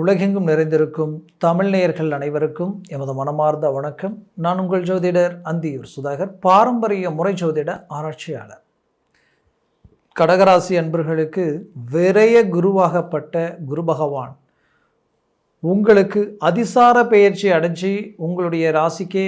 உலகெங்கும் நிறைந்திருக்கும் தமிழ் நேயர்கள் அனைவருக்கும் எமது மனமார்ந்த வணக்கம். நான் உங்கள் ஜோதிடர் அந்தியூர் சுதாகர், பாரம்பரிய முறை ஜோதிட ஆராய்ச்சியாளர். கடகராசி அன்பர்களுக்கு விரய குருவாகப்பட்ட குரு பகவான் உங்களுக்கு அதிசார பெயர்ச்சி அடைஞ்சி உங்களுடைய ராசிக்கே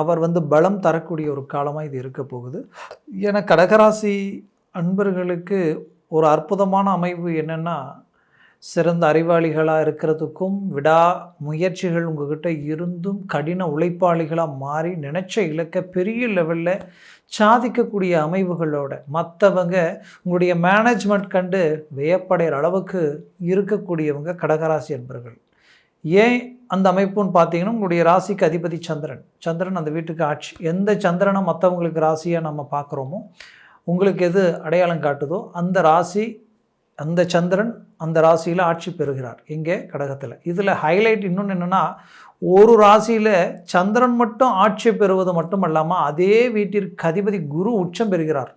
அவர் பலம் தரக்கூடிய ஒரு காலமாக இது இருக்க போகுது. ஏன்னா கடகராசி அன்பர்களுக்கு ஒரு அற்புதமான அமைவு என்னென்னா, சிறந்த அறிவாளிகளாக இருக்கிறதுக்கும் விடா முயற்சிகள் உங்கள்கிட்ட இருந்தும் கடின உழைப்பாளிகளாக மாறி நினச்ச இலக்க பெரிய லெவலில் சாதிக்கக்கூடிய அமைவுகளோட மற்றவங்க உங்களுடைய மேனேஜ்மெண்ட் கண்டு வியப்படைகிற அளவுக்கு இருக்கக்கூடியவங்க கடகராசி என்பர்கள். ஏன் அந்த அமைப்புன்னு பார்த்தீங்கன்னா, உங்களுடைய ராசிக்கு அதிபதி சந்திரன் அந்த வீட்டுக்கு ஆட்சி. எந்த சந்திரனை மற்றவங்களுக்கு ராசியாக நம்ம பார்க்குறோமோ, உங்களுக்கு எது அடையாளம் காட்டுதோ அந்த ராசி, அந்த சந்திரன் அந்த ராசியில் ஆட்சி பெறுகிறார் இங்கே கடகத்தில். இதில் ஹைலைட் இன்னொன்று என்னென்னா, ஒரு ராசியில் சந்திரன் மட்டும் ஆட்சி பெறுவது மட்டும் இல்லாமல் அதே வீட்டிற்கு அதிபதி குரு உச்சம் பெறுகிறார்.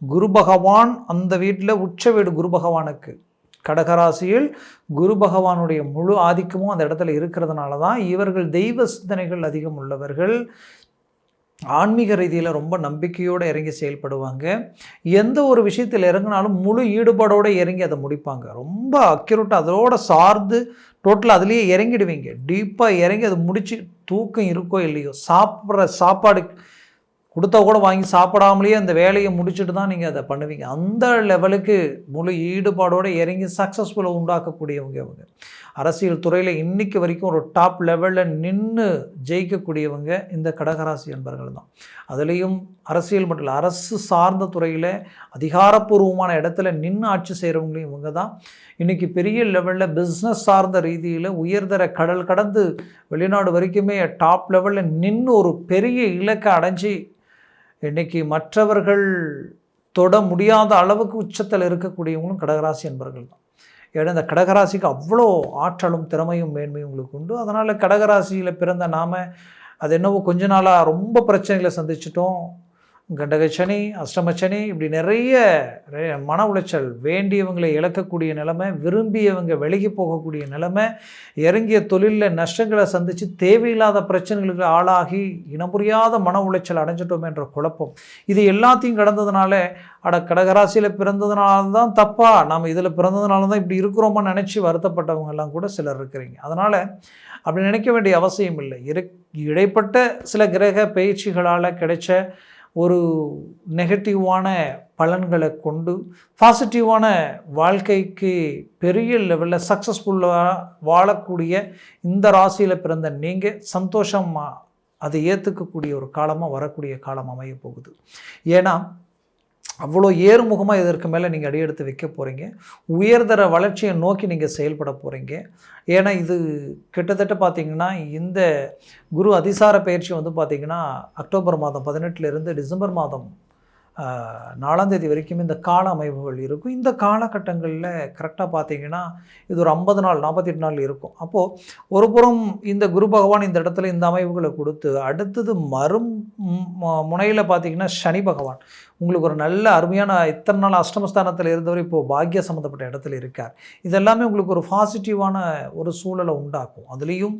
குரு பகவான் அந்த வீட்டில் உச்ச வீடு குரு பகவானுக்கு. கடகராசியில் குரு பகவானுடைய முழு ஆதிக்கமும் அந்த இடத்துல இருக்கிறதுனால தான் இவர்கள் தெய்வ சிந்தனைகள் அதிகம் உள்ளவர்கள். ஆன்மீக ரீதியில் ரொம்ப நம்பிக்கையோடு இறங்கி செயல்படுவாங்க. எந்த ஒரு விஷயத்தில் இறங்கினாலும் முழு ஈடுபாடோடு இறங்கி அதை முடிப்பாங்க. ரொம்ப அக்யூரேட்டாக அதோட சார்ந்து டோட்டலாக அதுலேயே இறங்கிடுவீங்க. டீப்பாக இறங்கி அதை முடிச்சு தூக்கம் இருக்கோ இல்லையோ, சாப்பிட்ற சாப்பாடு கொடுத்தா கூட வாங்கி சாப்பிடாமலேயே அந்த வேலையை முடிச்சுட்டு தான் நீங்கள் அதை பண்ணுவீங்க. அந்த லெவலுக்கு முழு ஈடுபாடோடு இறங்கி சக்ஸஸ்ஃபுல்லாக உண்டாக்கக்கூடியவங்க அவங்க. அரசியல் துறையில் இன்றைக்கி வரைக்கும் ஒரு டாப் லெவலில் நின்று ஜெயிக்கக்கூடியவங்க இந்த கடகராசி என்பர்கள் தான். அதுலேயும் அரசியல் மட்டும் இல்லை, அரசு சார்ந்த துறையில் அதிகாரப்பூர்வமான இடத்துல நின்று ஆட்சி செய்கிறவங்களையும் இவங்க தான். இன்றைக்கி பெரிய லெவலில் பிஸ்னஸ் சார்ந்த ரீதியில் உயர்தர கடல் கடந்து வெளிநாடு வரைக்குமே டாப் லெவலில் நின்று ஒரு பெரிய இலக்கை அடைஞ்சி இன்றைக்கி மற்றவர்கள் தொட முடியாத அளவுக்கு உச்சத்தில் இருக்கக்கூடியவங்களும் கடகராசி என்பர்கள் தான். ஏன்னா இந்த கடகராசிக்கு அவ்வளோ ஆற்றலும் திறமையும் மேன்மையும் உங்களுக்கு உண்டு. அதனால் கடகராசியில் பிறந்த நாம் அது என்னவோ கொஞ்ச நாளாக ரொம்ப பிரச்சனைகளை சந்திச்சிட்டோம். கண்டகச்சனி, அஷ்டமச்சனி, இப்படி நிறைய மன உளைச்சல், வேண்டியவங்களை இழக்கக்கூடிய நிலைமை, விரும்பியவங்க விலகி போகக்கூடிய நிலைமை, இறங்கிய தொழிலில் நஷ்டங்களை சந்தித்து தேவையில்லாத பிரச்சனைகளுக்கு ஆளாகி இனப்புரியாத மன உளைச்சல் அடைஞ்சிட்டோம் என்ற குழப்பம், இது எல்லாத்தையும் கடந்ததுனால கடகராசியில் பிறந்ததுனால தான் தப்பா, நாம் இதில் பிறந்ததுனால தான் இப்படி இருக்கிறோமா நினச்சி வருத்தப்பட்டவங்கெல்லாம் கூட சிலர் இருக்கிறீங்க. அதனால் அப்படி நினைக்க வேண்டிய அவசியம் இல்லை. இடைப்பட்ட சில கிரக பயிற்சிகளால் கிடைச்ச ஒரு நெகட்டிவான பலன்களை கொண்டு பாசிட்டிவான வாழ்க்கைக்கு பெரிய லெவலில் சக்ஸஸ்ஃபுல்லாக வாழக்கூடிய இந்த ராசியில் பிறந்த நீங்கள் சந்தோஷமாக அதை ஏற்றுக்கக்கூடிய ஒரு காலமாக வரக்கூடிய காலம் அமைய போகுது. ஏன்னா அவ்வளோ ஏறுமுகமாக இதற்கு மேலே நீங்கள் அடியெடுத்து வைக்க போகிறீங்க. உயர்தர வளர்ச்சியை நோக்கி நீங்கள் செயல்பட போகிறீங்க. ஏன்னா இது கிட்டத்தட்ட பார்த்திங்கன்னா இந்த குரு அதிசார பயிற்சி பார்த்திங்கன்னா அக்டோபர் மாதம் 18 டிசம்பர் மாதம் 4ஆம் தேதி வரைக்கும் இந்த கால அமைப்புகள் இருக்கும். இந்த காலகட்டங்களில் கரெக்டாக பார்த்திங்கன்னா இது ஒரு 50 நாள் 48 நாள் இருக்கும். அப்போது ஒரு புறம் இந்த குரு பகவான் இந்த இடத்துல இந்த அமைப்புகளை கொடுத்து, அடுத்தது முனையில் பார்த்திங்கன்னா சனி பகவான் உங்களுக்கு ஒரு நல்ல அருமையான இத்தனை நாள் அஷ்டமஸ்தானத்தில் இருந்தவர் இப்போது பாக்கிய சம்மந்தப்பட்ட இடத்துல இருக்கார். இதெல்லாமே உங்களுக்கு ஒரு பாசிட்டிவான ஒரு சூழலை உண்டாக்கும். அதுலேயும்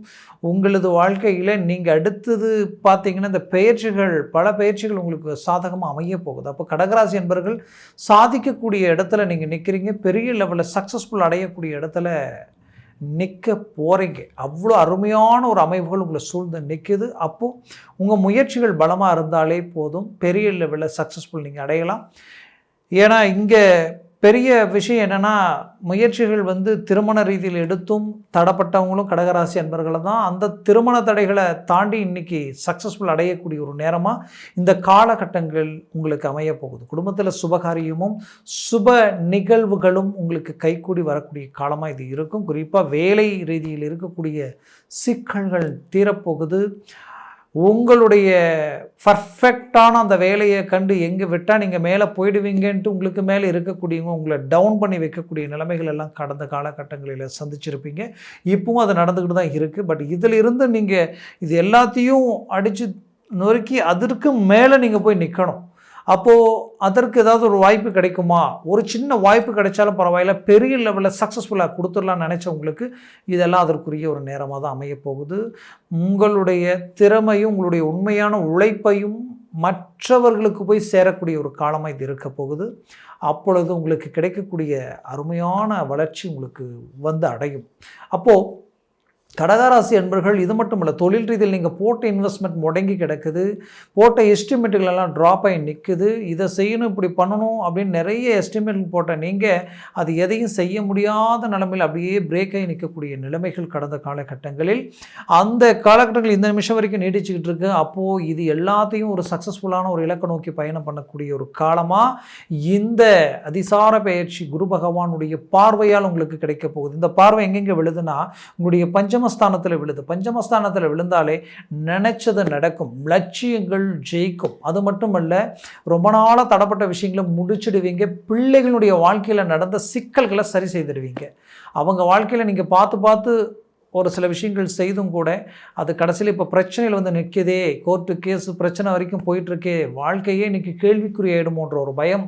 உங்களது வாழ்க்கையில் நீங்கள் அடுத்தது பார்த்திங்கன்னா இந்த பயிற்சிகள், பல பயிற்சிகள் உங்களுக்கு சாதகமாக அமைய போகுது. அப்போ கடகராசி என்பவர்கள் சாதிக்கக்கூடிய இடத்துல நீங்கள் நிற்கிறீங்க. பெரிய லெவலில் சக்ஸஸ்ஃபுல் அடையக்கூடிய இடத்துல நிற்க போகிறீங்க. அவ்வளோ அருமையான ஒரு அமைப்புகள் உங்களை சூழ்ந்து நிற்குது. அப்போது உங்கள் முயற்சிகள் பலமாக இருந்தாலே போதும், பெரிய லெவலில் சக்ஸஸ்ஃபுல் நீங்கள் அடையலாம். ஏன்னா இங்கே பெரிய விஷயம் என்னென்னா, முயற்சிகள் திருமண ரீதியில் எடுத்தும் தடப்பட்டவங்களும் கடகராசி அன்பர்களை தான். அந்த திருமண தடைகளை தாண்டி இன்றைக்கி சக்ஸஸ்ஃபுல் அடையக்கூடிய ஒரு நேரமாக இந்த காலகட்டங்கள் உங்களுக்கு அமைய போகுது. குடும்பத்தில் சுபகாரியமும் சுப நிகழ்வுகளும் உங்களுக்கு கைகூடி வரக்கூடிய காலமாக இது இருக்கும். குறிப்பாக வேலை ரீதியில் இருக்கக்கூடிய சிக்கல்கள் தீரப்போகுது. உங்களுடைய பர்ஃபெக்டான அந்த வேலையை கண்டு எங்கே விட்டால் நீங்கள் மேலே போயிடுவீங்கன்ட்டு உங்களுக்கு மேலே இருக்கக்கூடியவங்க உங்களை டவுன் பண்ணி வைக்கக்கூடிய நிலைமைகள் எல்லாம் கடந்த காலகட்டங்களில் சந்திச்சிருப்பீங்க. இப்பவும் அது நடந்துக்கிட்டு தான் இருக்குது. பட் இதில் இருந்து நீங்கள் இது எல்லாத்தையும் அடித்து நொறுக்கி அதற்கு மேலே நீங்கள் போய் நிற்கணும். அப்போது அதற்கு ஏதாவது ஒரு வாய்ப்பு கிடைக்குமா, ஒரு சின்ன வாய்ப்பு கிடைச்சாலும் பரவாயில்ல, பெரிய லெவலில் சக்ஸஸ்ஃபுல்லாக கொடுத்துடலாம்னு நினச்சவங்களுக்கு இதெல்லாம் அதற்குரிய ஒரு நேரமாக தான் அமைய போகுது. உங்களுடைய திறமையும் உங்களுடைய உண்மையான உழைப்பையும் மற்றவர்களுக்கு போய் சேரக்கூடிய ஒரு காலமாக இது இருக்க போகுது. அப்பொழுது உங்களுக்கு கிடைக்கக்கூடிய அருமையான வளர்ச்சி உங்களுக்கு வந்து அடையும். அப்போது கடகராசி அன்பர்கள் இது மட்டும் இல்லை, தொழில் ரீதியில் நீங்கள் போட்ட இன்வெஸ்ட்மெண்ட் முடங்கி கிடக்குது, போட்ட எஸ்டிமேட்டுகளெல்லாம் ட்ராப் ஆகி நிற்குது, இதை செய்யணும் இப்படி பண்ணணும் அப்படின்னு நிறைய எஸ்டிமேட் போட்ட நீங்கள் அது எதையும் செய்ய முடியாத நிலைமையில் அப்படியே பிரேக் ஆகி நிற்கக்கூடிய நிலைமைகள் கடந்த காலகட்டங்களில் அந்த காலகட்டங்கள் இந்த நிமிஷம் வரைக்கும் நீடிச்சுக்கிட்டு இருக்கு. அப்போது இது எல்லாத்தையும் ஒரு சக்ஸஸ்ஃபுல்லான ஒரு இலக்கை நோக்கி பயணம் பண்ணக்கூடிய ஒரு காலமாக இந்த அதிசார பயிற்சி குரு பகவானுடைய பார்வையால் உங்களுக்கு கிடைக்க போகுது. இந்த பார்வை எங்கெங்கே விழுதுன்னா உங்களுடைய பஞ்சமஸ்தானத்தில் விழுது. பஞ்சமஸ்தானத்தில் விழுந்தாலே நினைச்சது நடக்கும், லட்சியங்கள் ஜெயிக்கும். அது மட்டுமல்ல, ரொம்ப நாளாக தடப்பட்ட விஷயங்களை முடிச்சிடுவீங்க. பிள்ளைகளுடைய வாழ்க்கையில் நடந்த சிக்கல்களை சரி செய்திடுவீங்க. அவங்க வாழ்க்கையில் நீங்கள் பார்த்து ஒரு சில விஷயங்கள் செய்தும் கூட அது கடைசியில் இப்போ பிரச்சனையில் வந்து நிற்கதே, கோர்ட்டு கேஸு பிரச்சனை வரைக்கும் போயிட்டுருக்கே, வாழ்க்கையே இன்றைக்கி கேள்விக்குறியாயிடுமோன்ற ஒரு பயம்,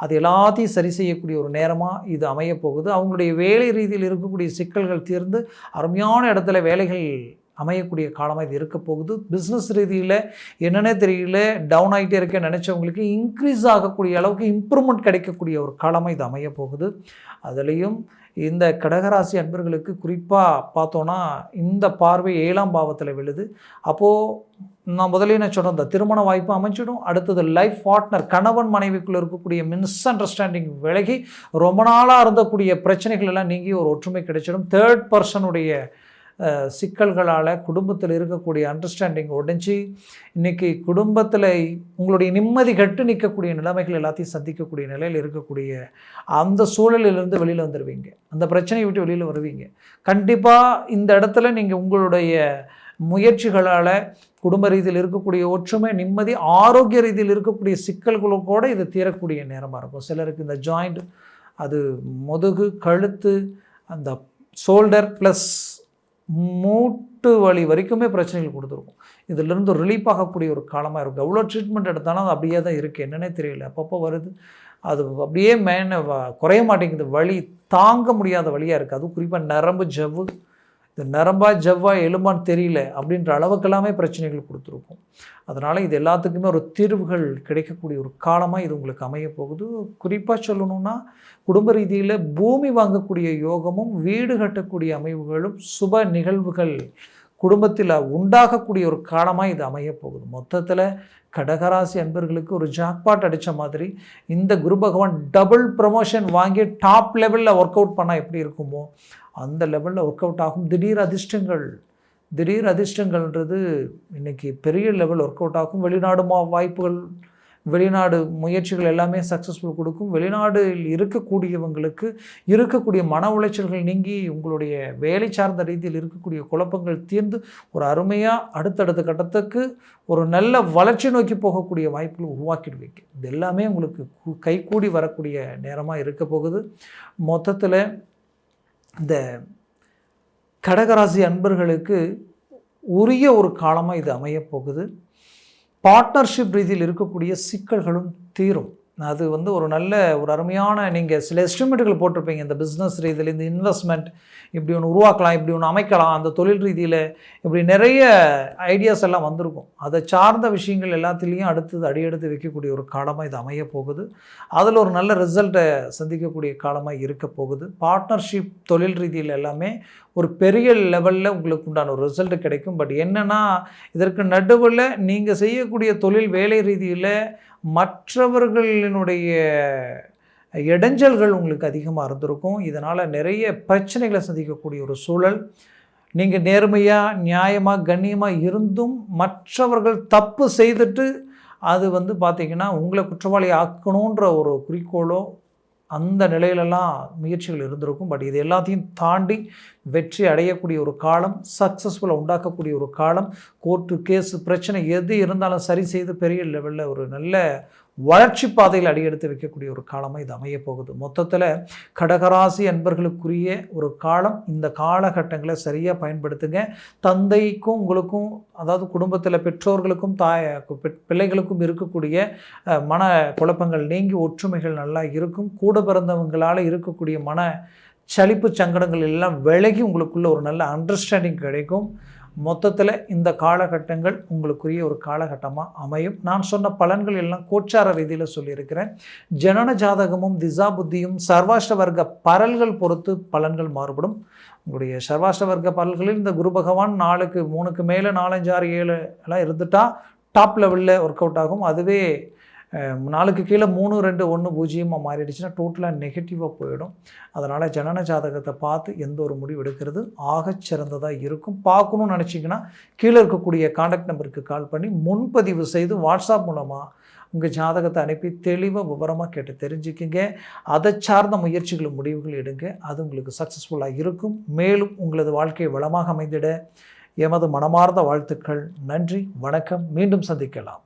அது எல்லாத்தையும் சரி செய்யக்கூடிய ஒரு நேரமாக இது அமைய போகுது. அவங்களுடைய வேலை ரீதியில் இருக்கக்கூடிய சிக்கல்கள் தீர்ந்து அருமையான இடத்துல வேலைகள் அமையக்கூடிய காலமாக இது இருக்க போகுது. பிஸ்னஸ் ரீதியில் என்னென்ன தெரியல, டவுன் ஆகிட்டே இருக்க நினச்சவங்களுக்கு இன்க்ரீஸ் ஆகக்கூடிய அளவுக்கு இம்ப்ரூவ்மெண்ட் கிடைக்கக்கூடிய ஒரு காலமாக இது அமைய போகுது. அதுலேயும் இந்த கடகராசி அன்பர்களுக்கு குறிப்பாக பார்த்தோன்னா இந்த பார்வை 7ஆம் பாவத்தில் விழுது. அப்போது நான் முதலே சொன்னேன், இந்த திருமண வாய்ப்பு அமைச்சிடும். அடுத்தது லைஃப் பார்ட்னர், கணவன் மனைவிக்குள்ளே இருக்கக்கூடிய மிஸ் அண்டர்ஸ்டாண்டிங் விலகி ரொம்ப நாளாக இருந்தக்கூடிய பிரச்சனைகள் எல்லாம் நீங்கி ஒரு ஒற்றுமை கிடைச்சிடும். தேர்ட் பர்சனுடைய சிக்கல்களால் குடும்பத்தில் இருக்கக்கூடிய அண்டர்ஸ்டாண்டிங் உடைஞ்சி இன்றைக்கி குடும்பத்தில் உங்களுடைய நிம்மதி கட்டு நிற்கக்கூடிய நிலைமைகள் எல்லாத்தையும் சந்திக்கக்கூடிய நிலையில் இருக்கக்கூடிய அந்த சூழலிலிருந்து வெளியில் வந்துடுவீங்க. அந்த பிரச்சனையை விட்டு வெளியில் வருவீங்க. கண்டிப்பாக இந்த இடத்துல நீங்கள் உங்களுடைய முயற்சிகளால் குடும்ப ரீதியில் இருக்கக்கூடிய ஒற்றுமை, நிம்மதி, ஆரோக்கிய ரீதியில் இருக்கக்கூடிய சிக்கல்களோடு இது தீரக்கூடிய நேரமாக இருக்கும். சிலருக்கு இந்த ஜாயிண்ட், அது முதுகு, கழுத்து, அந்த ஷோல்டர் ப்ளஸ் மூட்டு வலி வரைக்குமே பிரச்சனைகள் கொடுத்துருக்கும். இதிலிருந்து ரிலீஃப் ஆகக்கூடிய ஒரு காலமாக இருக்கும். எவ்வளோ ட்ரீட்மெண்ட் எடுத்தாலும் அது அப்படியே தான் இருக்குது, என்னன்னே தெரியல, அப்பப்போ வருது, அது அப்படியே குறைய மாட்டேங்குது, வலி தாங்க முடியாத வழியாக இருக்குது. அதுவும் குறிப்பாக நரம்பு, ஜவ்வு, இது நரம்பா ஜவ்வா எலும்பான்னு தெரியல அப்படின்ற அளவுக்கெல்லாமே பிரச்சனைகள் கொடுத்துருக்கும். அதனால் இது எல்லாத்துக்குமே ஒரு தீர்வுகள் கிடைக்கக்கூடிய ஒரு காலமாக இது உங்களுக்கு அமைய போகுது. குறிப்பாக சொல்லணும்னா குடும்ப ரீதியில் பூமி வாங்கக்கூடிய யோகமும் வீடு கட்டக்கூடிய அமைவுகளும் சுப நிகழ்வுகள் குடும்பத்தில் உண்டாகக்கூடிய ஒரு காலமாக இது அமைய போகுது. மொத்தத்தில் கடகராசி அன்பர்களுக்கு ஒரு ஜாக்பாட் அடித்த மாதிரி இந்த குரு பகவான் டபுள் ப்ரமோஷன் வாங்கி டாப் லெவலில் ஒர்க் அவுட் பண்ணால் எப்படி இருக்குமோ அந்த லெவலில் ஒர்க் அவுட் ஆகும். திடீர் அதிர்ஷ்டங்கள்ன்றது இன்றைக்கி பெரிய லெவல் ஒர்க் அவுட் ஆகும். வெளிநாடு வாய்ப்புகள், வெளிநாடு முயற்சிகள் எல்லாமே சக்ஸஸ்ஃபுல் கொடுக்கும். வெளிநாடில் இருக்கக்கூடியவங்களுக்கு இருக்கக்கூடிய மன உளைச்சல்கள் நீங்கி உங்களுடைய வேலை சார்ந்த ரீதியில் இருக்கக்கூடிய குழப்பங்கள் தீர்ந்து ஒரு அருமையாக அடுத்தடுத்த கட்டத்துக்கு ஒரு நல்ல வளர்ச்சி நோக்கி போகக்கூடிய வாய்ப்புகள் உருவாக்கிடுவீங்க. இது எல்லாமே உங்களுக்கு கைகூடி வரக்கூடிய நேரமாக இருக்க போகுது. மொத்தத்தில் இந்த கடகராசி அன்பர்களுக்கு உரிய ஒரு காலமாக இது அமையப்போகுது. பார்ட்னர்ஷிப் ரீதியில் இருக்கக்கூடிய சிக்கல்களும் தீரும். அது ஒரு நல்ல ஒரு அருமையான, நீங்கள் சில எஸ்டிமேட்டுகள் போட்டிருப்பீங்க, இந்த பிஸ்னஸ் ரீதியில் இந்த இன்வெஸ்ட்மெண்ட் இப்படி ஒன்று உருவாக்கலாம், இப்படி ஒன்று அமைக்கலாம், அந்த தொழில் ரீதியில் இப்படி நிறைய ஐடியாஸ் எல்லாம் வந்திருக்கும். அதை சார்ந்த விஷயங்கள் எல்லாத்துலேயும் அடுத்தது அடியெடுத்து வைக்கக்கூடிய ஒரு காலமாக இது அமைய போகுது. அதில் ஒரு நல்ல ரிசல்ட்டை சந்திக்கக்கூடிய காலமாக இருக்க போகுது. பார்ட்னர்ஷிப் தொழில் ரீதியில் எல்லாமே ஒரு பெரிய லெவலில் உங்களுக்கு உண்டான ஒரு ரிசல்ட் கிடைக்கும். பட் என்னென்னா இதற்கு நடுவில் நீங்கள் செய்யக்கூடிய தொழில் வேலை ரீதியில் மற்றவர்களினுடைய இடைஞ்சல்கள் உங்களுக்கு அதிகமாக இருந்திருக்கும். இதனால் நிறைய பிரச்சனைகளை சந்திக்கக்கூடிய ஒரு சூழல். நீங்கள் நேர்மையாக, நியாயமாக, கண்ணியமாக இருந்தும் மற்றவர்கள் தப்பு செய்துட்டு அது பார்த்திங்கன்னா உங்களை குற்றவாளி ஆக்கணுன்ற ஒரு குறிக்கோளோ அந்த நிலையிலெல்லாம் முயற்சிகள் இருந்திருக்கும். பட் இது எல்லாத்தையும் தாண்டி வெற்றி அடையக்கூடிய ஒரு காலம், சக்ஸஸ்ஃபுல்லாக உண்டாக்கக்கூடிய ஒரு காலம். கோர்ட்டு கேஸு பிரச்சனை எது இருந்தாலும் சரி செய்து பெரிய லெவலில் ஒரு நல்ல வளர்ச்சி பாதையில் அடியெடுத்து வைக்கக்கூடிய ஒரு காலமாக இது அமைய போகுது. மொத்தத்தில் கடகராசி அன்பர்களுக்குரிய ஒரு காலம். இந்த காலகட்டங்களை சரியாக பயன்படுத்துங்க. தந்தைக்கும் உங்களுக்கும், அதாவது குடும்பத்தில் பெற்றோர்களுக்கும் பிள்ளைகளுக்கும் இருக்கக்கூடிய மன குழப்பங்கள் நீங்கி ஒற்றுமைகள் நல்லா இருக்கும். கூட பிறந்தவங்களால் இருக்கக்கூடிய மன சலிப்பு சங்கடங்கள் எல்லாம் விலகி உங்களுக்குள்ள ஒரு நல்ல அண்டர்ஸ்டாண்டிங் கிடைக்கும். மொத்தத்தில் இந்த காலகட்டங்கள் உங்களுக்குரிய ஒரு காலகட்டமாக அமையும். நான் சொன்ன பலன்கள் எல்லாம் கோச்சார ரீதியில் சொல்லியிருக்கிறேன். ஜனன ஜாதகமும் திசா புத்தியும் சர்வாஷ்ட வர்க்க பரல்கள் பொறுத்து பலன்கள் மாறுபடும். உங்களுடைய சர்வாஷ்ட வர்க்க பரல்களில் இந்த குரு பகவான் 4க்கு 3க்கு மேலே 4, 5, 6, 7 எல்லாம் இருந்துட்டால் டாப் லெவலில் ஒர்க் அவுட் ஆகும். அதுவே 4க்கு கீழே 3, 2, 1, 0 மாறிடுச்சுன்னா டோட்டலாக நெகட்டிவாக போயிடும். அதனால் ஜனன ஜாதகத்தை பார்த்து எந்த ஒரு முடிவு எடுக்கிறது ஆகச் சிறந்ததாக இருக்கும். பார்க்கணுன்னு நினச்சிங்கன்னா கீழே இருக்கக்கூடிய கான்டாக்ட் நம்பருக்கு கால் பண்ணி முன்பதிவு செய்து வாட்ஸ்அப் மூலமாக உங்கள் ஜாதகத்தை அனுப்பி தெளிவாக விவரமாக கேட்டு தெரிஞ்சுக்கிங்க. அதை சார்ந்த முயற்சிகளும் முடிவுகள் எடுங்க. அது உங்களுக்கு சக்ஸஸ்ஃபுல்லாக இருக்கும். மேலும் உங்களது வாழ்க்கை வளமாக அமைந்திட எமது மனமார்ந்த வாழ்த்துக்கள். நன்றி, வணக்கம். மீண்டும் சந்திக்கலாம்.